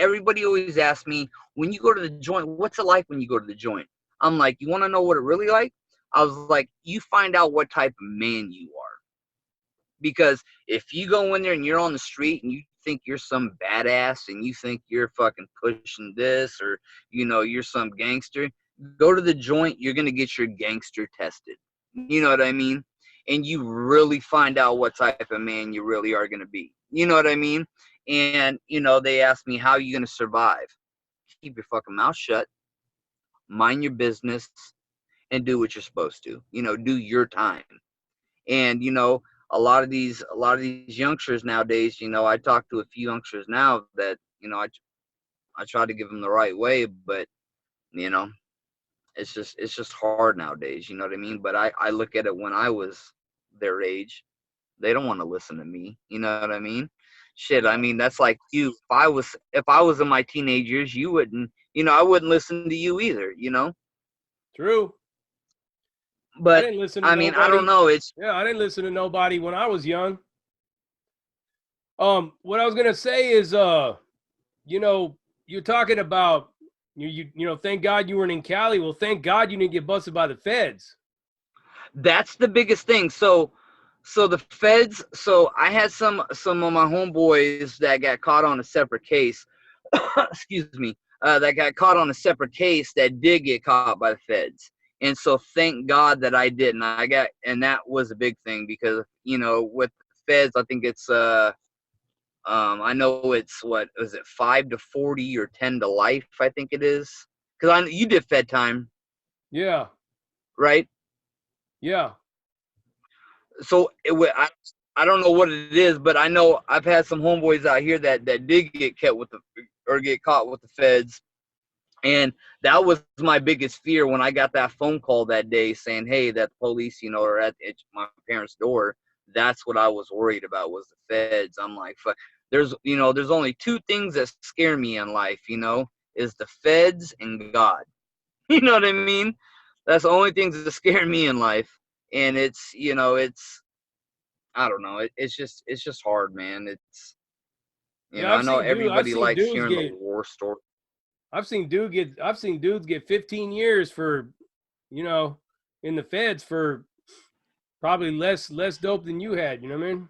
everybody always asks me, when you go to the joint, what's it like when you go to the joint? I'm like, you want to know what it really like? I was like, you find out what type of man you are. Because if you go in there and you're on the street and you think you're some badass and you think you're fucking pushing this, or, you're some gangster, go to the joint, you're going to get your gangster tested. You know what I mean? And you really find out what type of man you really are going to be. You know what I mean? And, they asked me, how are you going to survive? Keep your fucking mouth shut, mind your business, and do what you're supposed to. Do your time. And, a lot of these youngsters nowadays, I talk to a few youngsters now that, I try to give them the right way, but, it's just hard nowadays. You know what I mean? But I look at it when I was their age, they don't want to listen to me. You know what I mean? Shit. I mean, that's like you. If I was in my teenage years, you wouldn't, I wouldn't listen to you either, True. I But didn't listen to I mean, I nobody. don't know. I didn't listen to nobody when I was young. What I was gonna say is, you're talking about thank God you weren't in Cali. Well, thank God you didn't get busted by the feds. That's the biggest thing. So the feds. So I had some of my homeboys that got caught on a separate case. Excuse me. That got caught on a separate case that did get caught by the feds. And so thank God that I didn't. And that was a big thing because with the feds, I think it's I know it's what is it 5 to 40 or 10 to life? I think it is because you did fed time. Yeah. Right. Yeah. So I don't know what it is, but I know I've had some homeboys out here that did get kept get caught with the feds, and that was my biggest fear when I got that phone call that day saying, "Hey, that the police, are at my parents' door." That's what I was worried about was the feds. I'm like, fuck. There's only two things that scare me in life, is the feds and God. You know what I mean? That's the only things that scare me in life. And it's I don't know. It's just hard, man. It's I know everybody likes hearing the war story. I've seen dudes get 15 years for, in the feds for probably less dope than you had. You know what I mean?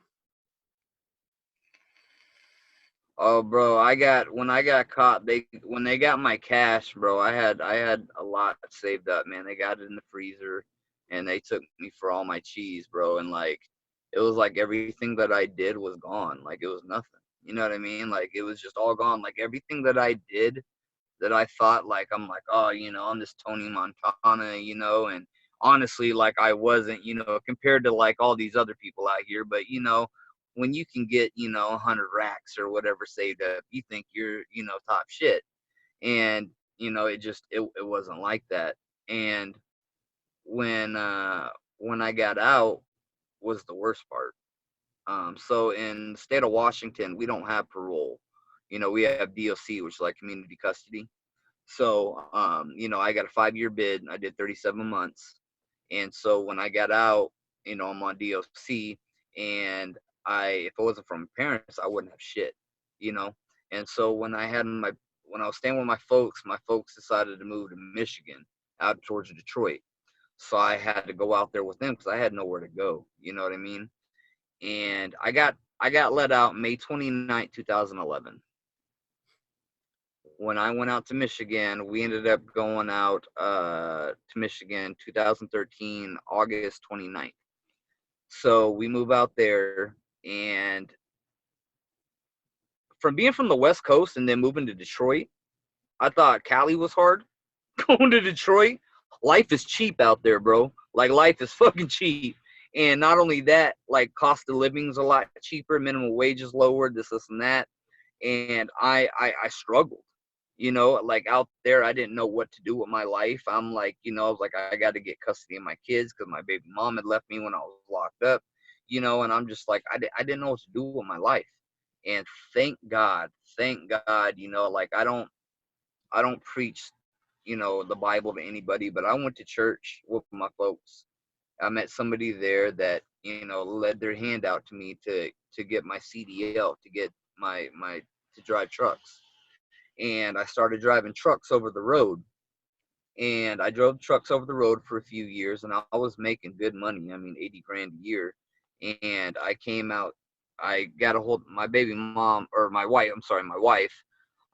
Oh, bro, when I got caught, when they got my cash, bro, I had a lot saved up, man. They got it in the freezer, and they took me for all my cheese, bro. And like, it was like everything that I did was gone, like it was nothing. You know what I mean? Like it was just all gone. Like everything that I did, that I thought like I'm like, oh, I'm this Tony Montana, and honestly, like I wasn't, compared to like all these other people out here, but when you can get 100 racks or whatever saved up, you think you're top shit. And it wasn't like that. And when I got out was the worst part. So in the state of Washington, we don't have parole. We have DOC, which is like community custody. So I got a 5-year bid. I did 37 months. And so when I got out, I'm on DOC, and if it wasn't from my parents, I wouldn't have shit, And so when I was staying with my folks decided to move to Michigan, out towards Detroit. So I had to go out there with them because I had nowhere to go. You know what I mean? And I got let out May 29th, 2011. When I went out to Michigan, we ended up going out to Michigan 2013, August 29th. So we move out there, and from being from the West Coast and then moving to Detroit, I thought Cali was hard. Going to Detroit, life is cheap out there, bro. Like life is fucking cheap. And not only that, like cost of living's a lot cheaper, minimum wage is lower, this and that. And I struggled. Like out there, I didn't know what to do with my life. I'm like, I was like, I got to get custody of my kids because my baby mom had left me when I was locked up, and I'm just like, I didn't know what to do with my life. And thank God, like I don't preach, the Bible to anybody, but I went to church with my folks. I met somebody there that, led their hand out to me to get my CDL, to get my to drive trucks. and I started driving trucks over the road. And I drove trucks over the road for a few years, and I was making good money. I mean, 80 grand a year. And I came out, I got a hold of my baby mom, or my wife, I'm sorry, my wife.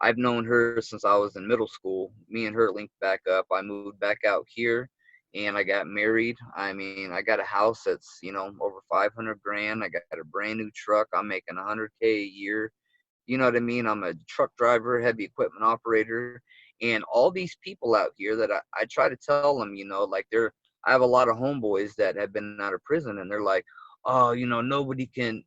I've known her since I was in middle school. Me and her linked back up. I moved back out here and I got married. I mean, I got a house that's, over 500 grand. I got a brand new truck. I'm making 100K a year. You know what I mean? I'm a truck driver, heavy equipment operator, and all these people out here that I try to tell them, like I have a lot of homeboys that have been out of prison, and they're like, oh, nobody can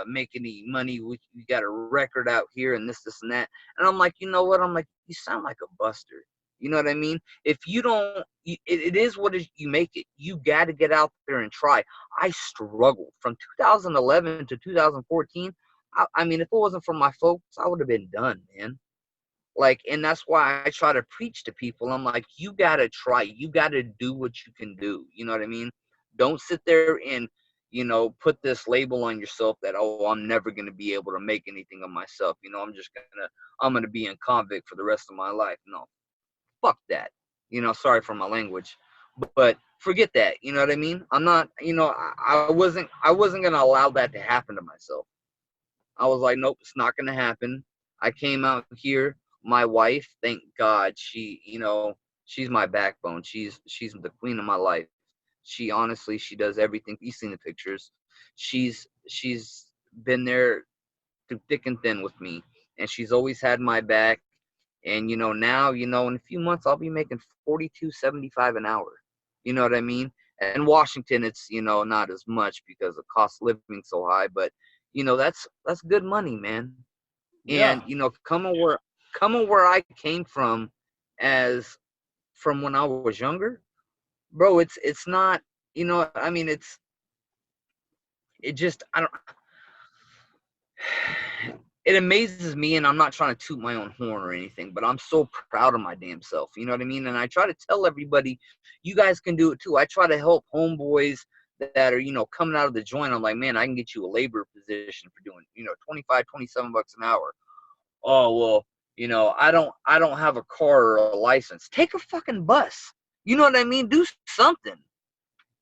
make any money. We got a record out here, and this and that. And I'm like, you know what? I'm like, you sound like a buster. You know what I mean? If you don't, it is what you make it. You got to get out there and try. I struggled from 2011 to 2014. I mean, if it wasn't for my folks, I would have been done, man. Like, and that's why I try to preach to people. I'm like, you gotta try. You gotta do what you can do. You know what I mean? Don't sit there and, put this label on yourself that, oh, I'm never gonna be able to make anything of myself. I'm gonna be in convict for the rest of my life. No, fuck that. Sorry for my language, but forget that. You know what I mean? I'm not. I wasn't gonna allow that to happen to myself. I was like, nope, it's not going to happen. I came out here. My wife, thank God, she's my backbone. She's the queen of my life. She does everything. You've seen the pictures. She's been there through thick and thin with me, and she's always had my back. And now, in a few months, I'll be making 42.75 an hour. You know what I mean? In Washington, it's not as much because the cost of living so high, but that's good money, man. Yeah. And coming where I came from, as from when I was younger, bro, it's not, I mean, it just, I don't, it amazes me, and I'm not trying to toot my own horn or anything, but I'm so proud of my damn self. You know what I mean? And I try to tell everybody, you guys can do it too. I try to help homeboys that are, coming out of the joint. I'm like, man, I can get you a labor position for doing, 25, 27 bucks an hour. Oh, well, I don't have a car or a license. Take a fucking bus. You know what I mean? Do something.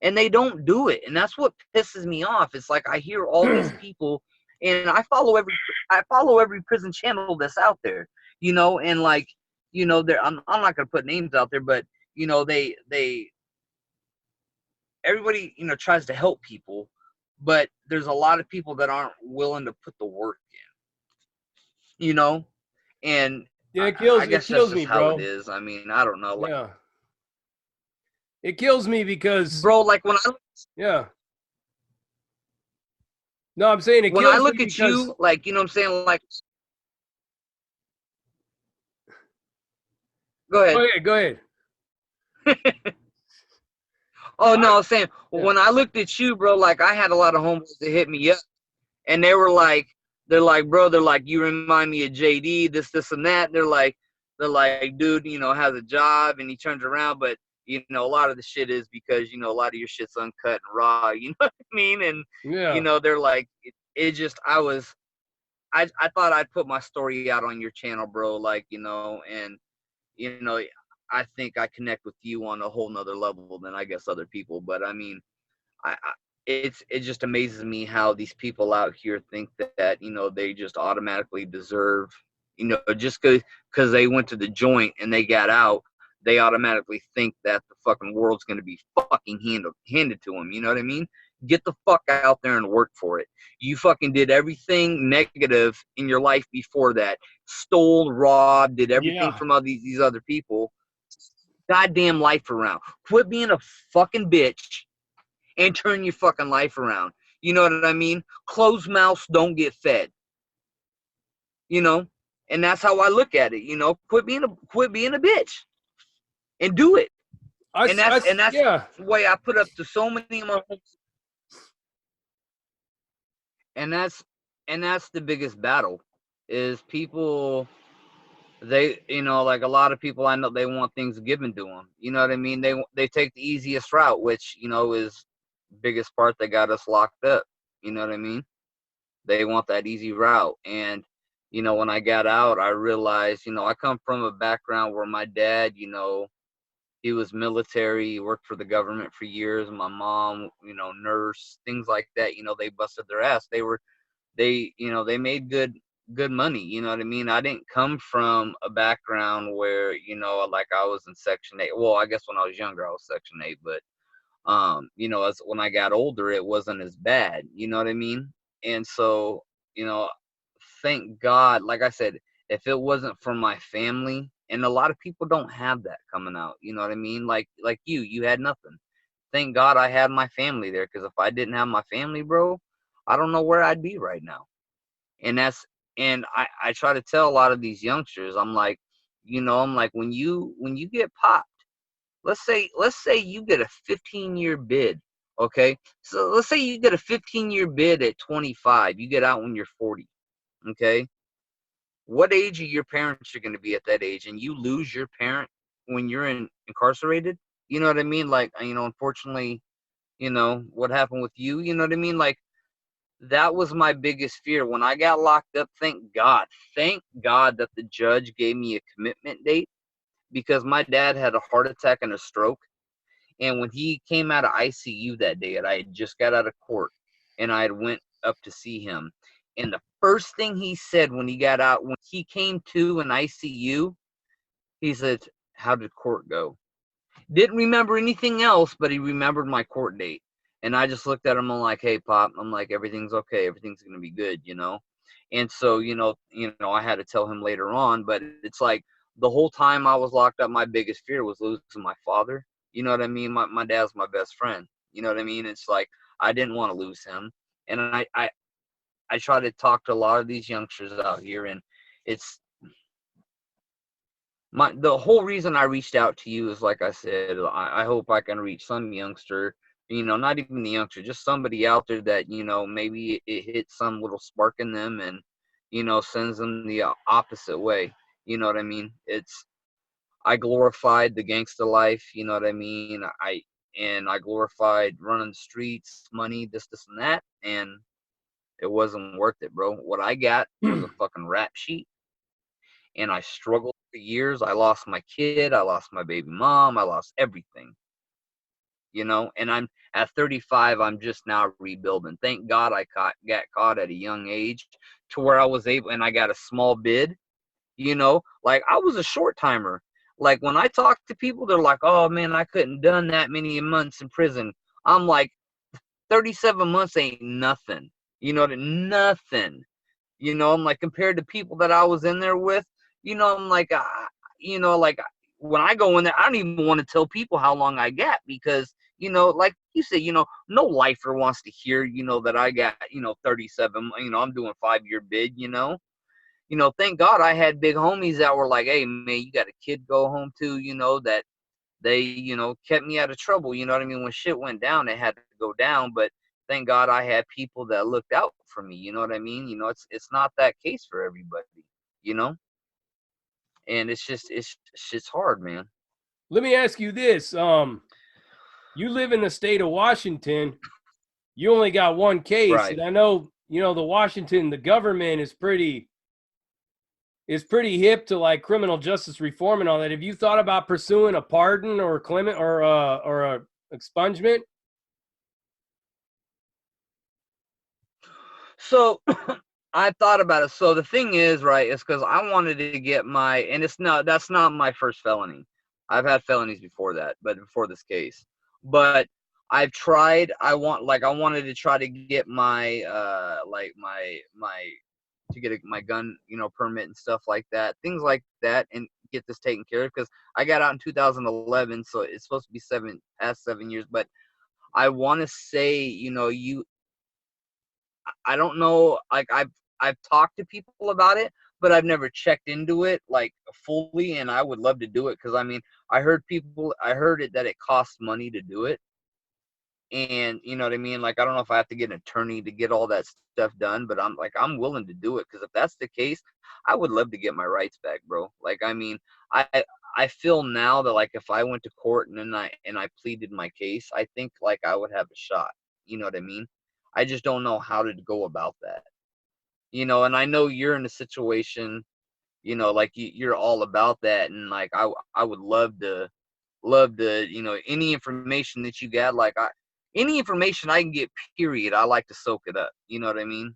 And they don't do it. And that's what pisses me off. It's like I hear all these people, and I follow every prison channel that's out there, and like, I'm not gonna put names out there, but they everybody, tries to help people, but there's a lot of people that aren't willing to put the work in, and Yeah, I it guess that's kills just me, how it bro. is. I mean, I don't know. Like, Yeah. It kills me because bro, like when I yeah. No, I'm saying it when I kills look me at because you, like, what I'm saying, like, go go ahead. ahead, go ahead. No, Oh no, I was saying, yeah. when I looked at you, bro, like I had a lot of homeboys that hit me up, and they're like, bro, they're like, you remind me of JD, this and that. They're like, dude, has a job, and he turns around, but a lot of the shit is because a lot of your shit's uncut and raw. You know what I mean? And Yeah. they're like, it just, I thought I'd put my story out on your channel, bro, like, and you know, I think I connect with you on a whole nother level than I guess other people. But I mean, it just amazes me how these people out here think that they just automatically deserve, just because they went to the joint and they got out, they automatically think that the fucking world's going to be fucking handed to them. You know what I mean? Get the fuck out there and work for it. You fucking did everything negative in your life before that. Stole, robbed, did everything Yeah. from all these other people. Goddamn life around. Quit being a fucking bitch and turn your fucking life around. You know what I mean? Closed mouths don't get fed. You know, and that's how I look at it. Quit being a bitch and do it. And that's Yeah. the way I put up to so many of my, and that's the biggest battle is people. They, like a lot of people I know, they want things given to them. You know what I mean? They take the easiest route, which is biggest part that got us locked up. You know what I mean? They want that easy route. And when I got out, I realized, I come from a background where my dad, he was military, he worked for the government for years. My mom, nurse, things like that. They busted their ass. They made good money. You know what I mean? I didn't come from a background where, like I was in Section 8. Well, I guess when I was younger, I was Section 8, but as when I got older, it wasn't as bad. You know what I mean? And so, you know, thank God, like I said, if it wasn't for my family, and a lot of people don't have that coming out, you know what I mean? Like you had nothing. Thank God I had my family there, because if I didn't have my family, bro, I don't know where I'd be right now. And I try to tell a lot of these youngsters, I'm like, when you get popped, let's say you get a 15-year bid, okay? So let's say you get a 15-year bid at 25, you get out when you're 40, okay? What age are your parents are going to be at that age, and you lose your parent when you're incarcerated? You know what I mean? Like, unfortunately, what happened with you, you know what I mean? Like, that was my biggest fear when I got locked up. Thank God that the judge gave me a commitment date, because my dad had a heart attack and a stroke. And when he came out of ICU that day, and I had just got out of court, and I had went up to see him, and the first thing he said when he got out, when he came to in ICU, he said, "How did court go?" Didn't remember anything else, but he remembered my court date. And I just looked at him. I'm like, "Hey, Pop," I'm like, "everything's okay. Everything's gonna be good, you know." And so, I had to tell him later on, but it's like the whole time I was locked up, my biggest fear was losing my father. You know what I mean? My dad's my best friend. You know what I mean? It's like I didn't want to lose him. And I try to talk to a lot of these youngsters out here, and it's the whole reason I reached out to you is, like I said, I hope I can reach some youngster, not even the youngster, just somebody out there that, maybe it hits some little spark in them, and, sends them the opposite way. You know what I mean? I glorified the gangster life, you know what I mean? I glorified running the streets, money, this and that, and it wasn't worth it, bro. What I got was a fucking rap sheet, and I struggled for years. I lost my kid, I lost my baby mom, I lost everything, and I'm at 35, I'm just now rebuilding. Thank God I got caught at a young age, to where I was able, and I got a small bid, like I was a short timer. Like when I talk to people, they're like, "Oh man, I couldn't done that many months in prison." I'm like, 37 months ain't nothing. Nothing. I'm like, compared to people that I was in there with, I'm like, like when I go in there, I don't even want to tell people how long I got, because, like you said, no lifer wants to hear, that I got, 37, I'm doing 5-year bid, thank God I had big homies that were like, "Hey man, you got a kid go home to," that they, kept me out of trouble. You know what I mean? When shit went down, it had to go down. But thank God I had people that looked out for me. You know what I mean? It's not that case for everybody, you know? And it's hard, man. Let me ask you this. You live in the state of Washington. You only got one case, Right. and I know, the government is pretty hip to like criminal justice reform and all that. Have you thought about pursuing a pardon or a clement or a expungement? So I thought about it. So the thing is, right, is because I wanted to get and that's not my first felony. I've had felonies before that, but before this case. But I've tried, I wanted to try to get like to get my gun, permit and stuff like that, things like that, and get this taken care of, because I got out in 2011, so it's supposed to be past 7 years. But I want to say, I don't know, like I've talked to people about it, but I've never checked into it like fully, and I would love to do it, because I mean, I heard it that it costs money to do it. And you know what I mean? Like, I don't know if I have to get an attorney to get all that stuff done, but I'm willing to do it, because if that's the case, I would love to get my rights back, bro. Like, I mean, I I feel now that, like, if I went to court and then I pleaded my case, I think like I would have a shot. You know what I mean? I just don't know how to go about that. and I know you're in a situation, like you're all about that, and like I would love to, any information that you got, like any information I can get, period, I like to soak it up. You know what I mean?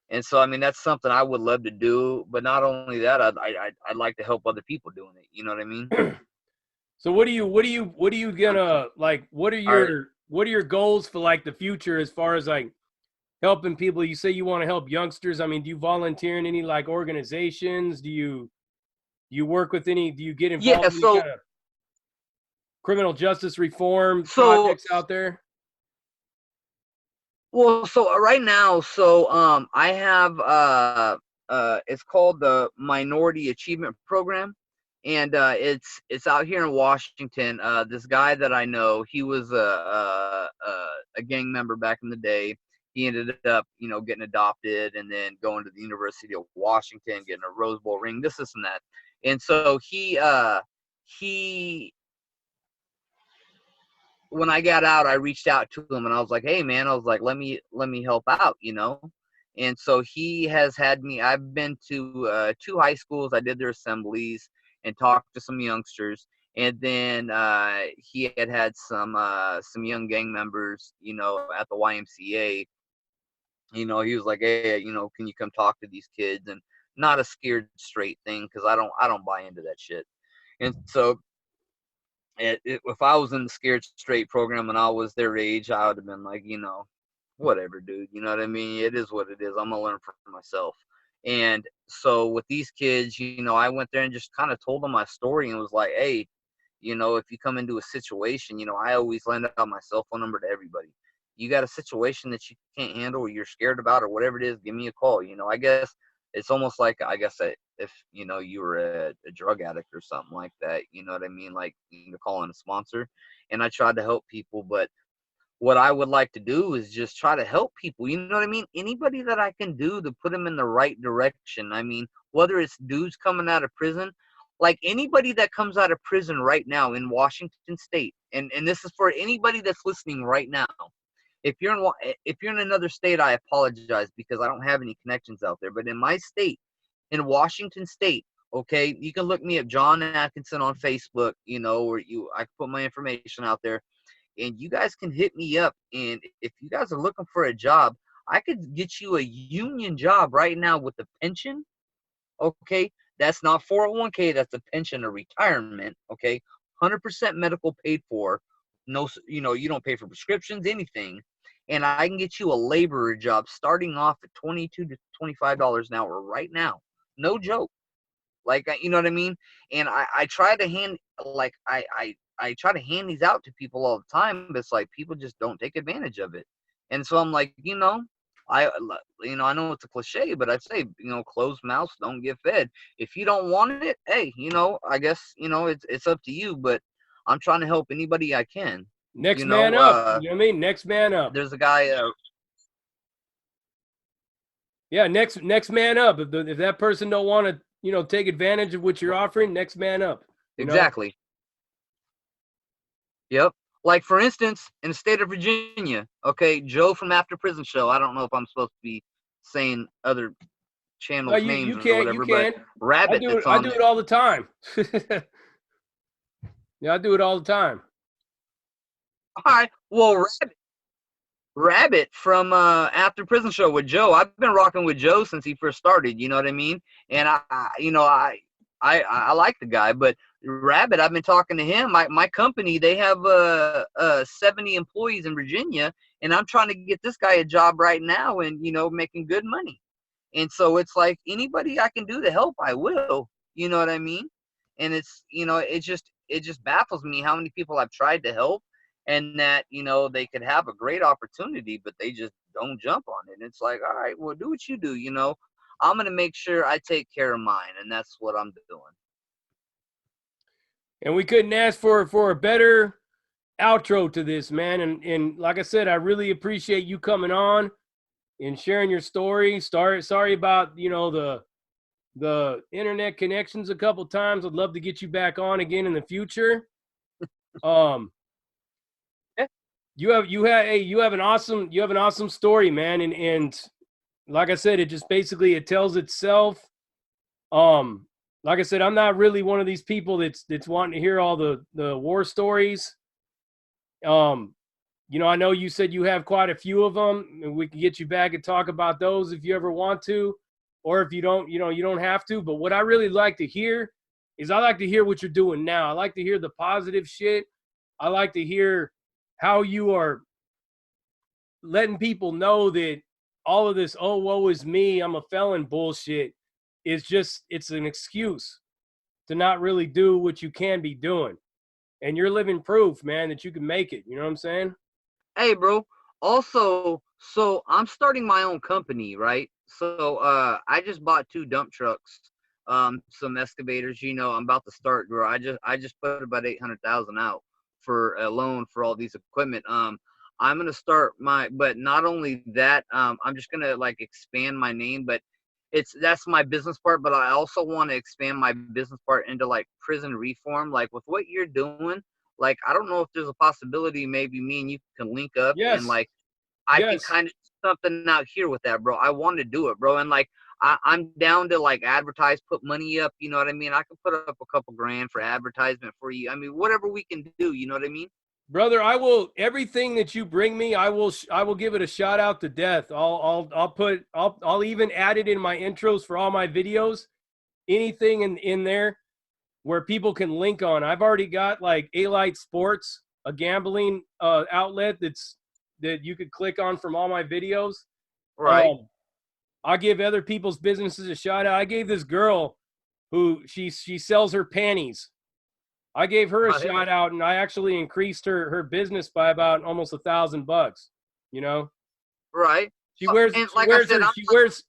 And so, I mean, that's something I would love to do. But not only that, I'd like to help other people doing it. You know what I mean? So what are you gonna like? What are All right. your goals for like the future as far as like helping people? You say you want to help youngsters. I mean, do you volunteer in any like organizations? Do you work with any? Do you get Yeah. involved in any kind of criminal justice reform So, projects out there? well, so right now, I have it's called the Minority Achievement Program, and it's out here in Washington. This guy that I know, he was a gang member back in the day. He ended up, getting adopted and then going to the University of Washington, getting a Rose Bowl ring, this and that. And so he when I got out, I reached out to him and I was like, "Hey, man," I was like, "Let me help out." And so he has had me. I've been to two high schools. I did their assemblies and talked to some youngsters. And then he had some young gang members, at the YMCA. He was like, "Hey, can you come talk to these kids?" And not a scared straight thing, because I don't buy into that shit. And so if I was in the Scared Straight program and I was their age, I would have been like, whatever, dude. You know what I mean? It is what it is. I'm gonna learn for myself. And so with these kids, I went there and just kind of told them my story and was like, hey, if you come into a situation, I always lend out my cell phone number to everybody. You got a situation that you can't handle or you're scared about or whatever it is, give me a call. I guess it's almost like, I guess, that if you were a drug addict or something like that, you know what I mean, like, calling a sponsor. And I tried to help people, but what I would like to do is just try to help people. You know what I mean? Anybody that I can do to put them in the right direction. I mean, whether it's dudes coming out of prison, like anybody that comes out of prison right now in Washington State, and this is for anybody that's listening right now. If you're in another state, I apologize because I don't have any connections out there. But in my state, in Washington State, okay, you can look me up, John Atkinson, on Facebook, or I can put my information out there, and you guys can hit me up. And if you guys are looking for a job, I could get you a union job right now with a pension. Okay, that's not 401k, that's a pension or retirement. Okay, 100% medical paid for. No, you don't pay for prescriptions, anything. And I can get you a laborer job starting off at $22 to $25 an hour right now. No joke. Like, you know what I mean? And I try to hand, like, I try to hand these out to people all the time, but it's like people just don't take advantage of it. And so I'm like, I, I know it's a cliche, but I'd say, closed mouths don't get fed. If you don't want it, hey, I guess, it's up to you, but I'm trying to help anybody I can. Next man up. You know what I mean? Next man up. There's a guy, Yeah, next man up. If that person don't want to, take advantage of what you're offering, next man up. exactly. Yep. Like, for instance, in the state of Virginia, okay, Joe from After Prison Show. I don't know if I'm supposed to be saying other Well, channels' you names or can, you whatever, but can. Rabbit that's I on. do it all the time. Yeah, I do it all the time. All right. Well, Rabbit from After Prison Show with Joe. I've been rocking with Joe since he first started. You know what I mean? And I like the guy, but Rabbit, I've been talking to him. My company, they have 70 employees in Virginia, and I'm trying to get this guy a job right now, and making good money. And so it's like, anybody I can do to help, I will. You know what I mean? And it's, it just baffles me how many people I've tried to help, and that, they could have a great opportunity, but they just don't jump on it. And it's like, all right, well, do what you do. I'm going to make sure I take care of mine, and that's what I'm doing. And we couldn't ask for a better outro to this, man. And like I said, I really appreciate you coming on and sharing your story. Sorry about, the internet connections a couple times. I'd love to get you back on again in the future. Yeah. You have an awesome story, man. And like I said, it just basically it tells itself. Um, like I said, I'm not really one of these people that's wanting to hear all the war stories. You know, I know you said you have quite a few of them, and we can get you back and talk about those if you ever want to, or if you don't, you know, you don't have to. But what I really like to hear is I like to hear what you're doing now. I like to hear the positive shit. I like to hear how you are letting people know that all of this, oh, woe is me, I'm a felon bullshit, is just, it's an excuse to not really do what you can be doing. And you're living proof, man, that you can make it. You know what I'm saying? Hey, bro. Also, so I'm starting my own company, right? So I just bought 2 dump trucks, some excavators. You know, I'm about to start, bro. I just put about 800,000 out for a loan for all these equipment. I'm gonna start but not only that, I'm just gonna like expand my name, but that's my business part. But I also want to expand my business part into like prison reform, like with what you're doing. Like, I don't know if there's a possibility maybe me and you can link up and Yes. like I can Yes. kind of do something out here with that, bro. I want to do it, bro. And like I'm down to like advertise, put money up, you know what I mean? I can put up a couple grand for advertisement for you. I mean, whatever we can do, you know what I mean? Brother, I will, everything that you bring me, I will give it a shout out to death. I'll even add it in my intros for all my videos. Anything in there where people can link on. I've already got like A-Light Sports, a gambling outlet that you could click on from all my videos. Right. I give other people's businesses a shout out. I gave this girl who she sells her panties. I gave her a Right. shout out, and I actually increased her business by about almost $1,000. You know, Right. she wears And like I said,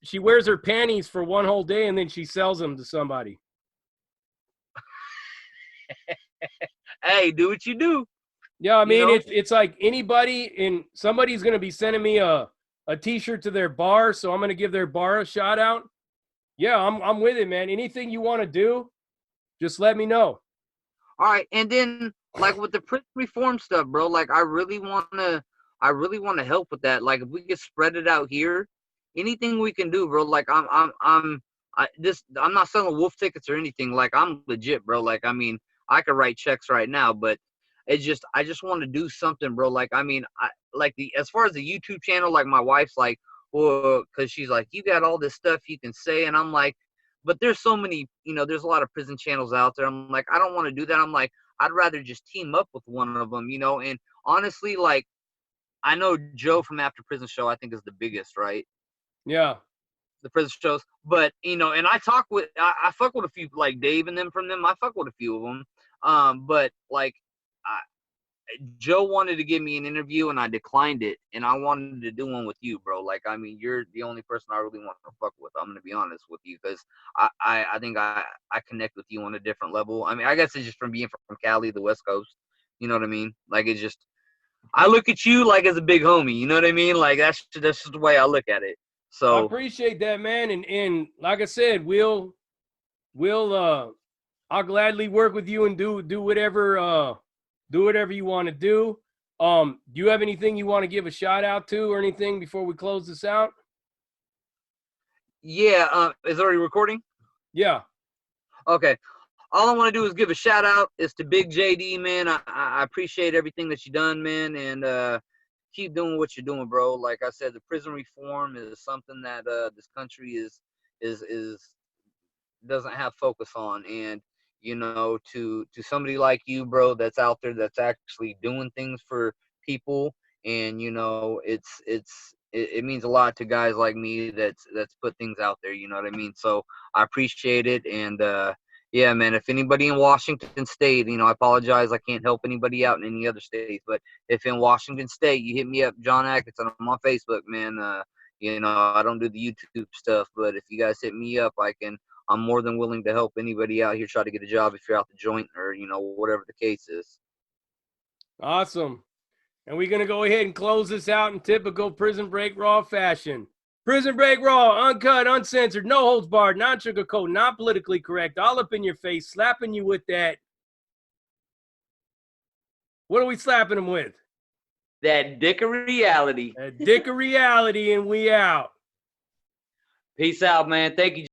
she wears her panties for one whole day, and then she sells them to somebody. hey, do what you do, Yeah, I you mean know? it's like anybody, and somebody's gonna be sending me a t-shirt to their bar, so I'm gonna give their bar a shout out. Yeah, I'm with it, man. Anything you want to do, just let me know. All right, and then like with the prison reform stuff, bro, like I really wanna help with that. Like if we could spread it out here, anything we can do, bro. Like I'm not selling wolf tickets or anything. Like I'm legit, bro. Like I mean, I could write checks right now, but I just want to do something, bro. Like I mean, I like the as far as the YouTube channel, like my wife's like, well, because she's like, you got all this stuff you can say, and I'm like, but there's so many, there's a lot of prison channels out there. I'm like, I don't want to do that. I'm like, I'd rather just team up with one of them, and honestly, like, I know Joe from After Prison Show, I think is the biggest, right? Yeah. The prison shows, but and I fuck with a few like Dave and them from them. I fuck with a few of them, but like, I, Joe wanted to give me an interview and I declined it, and I wanted to do one with you, bro. Like, I mean, you're the only person I really want to fuck with. I'm gonna be honest with you because I think I connect with you on a different level. I mean, I guess it's just from being from Cali, the West Coast. You know what I mean? Like, it's just I look at you like as a big homie. You know what I mean? Like that's just the way I look at it. I So appreciate that, man. And like I said, we'll I'll gladly work with you and do whatever you want to do. Do you have anything you want to give a shout out to or anything before we close this out? yeah, is it already recording? Yeah. Okay. All I want to do is give a shout out is to Big JD, man. I appreciate everything that you done, man, and keep doing what you're doing, bro. Like I said, the prison reform is something that this country is doesn't have focus on, and to somebody like you, bro, that's out there that's actually doing things for people, and it means a lot to guys like me that's put things out there, you know what I mean? So I appreciate it, and yeah, man, if anybody in Washington State, I apologize, I can't help anybody out in any other states, but if in Washington State, you hit me up, John Atkinson. I'm on Facebook, man. I don't do the YouTube stuff, but if you guys hit me up, I'm more than willing to help anybody out here try to get a job if you're out the joint or, whatever the case is. Awesome. And we're going to go ahead and close this out in typical Prison Break Raw fashion. Prison Break Raw, uncut, uncensored, no holds barred, non sugarcoat, not politically correct, all up in your face, slapping you with that. What are we slapping them with? That dick of reality. A dick of reality, and we out. Peace out, man. Thank you.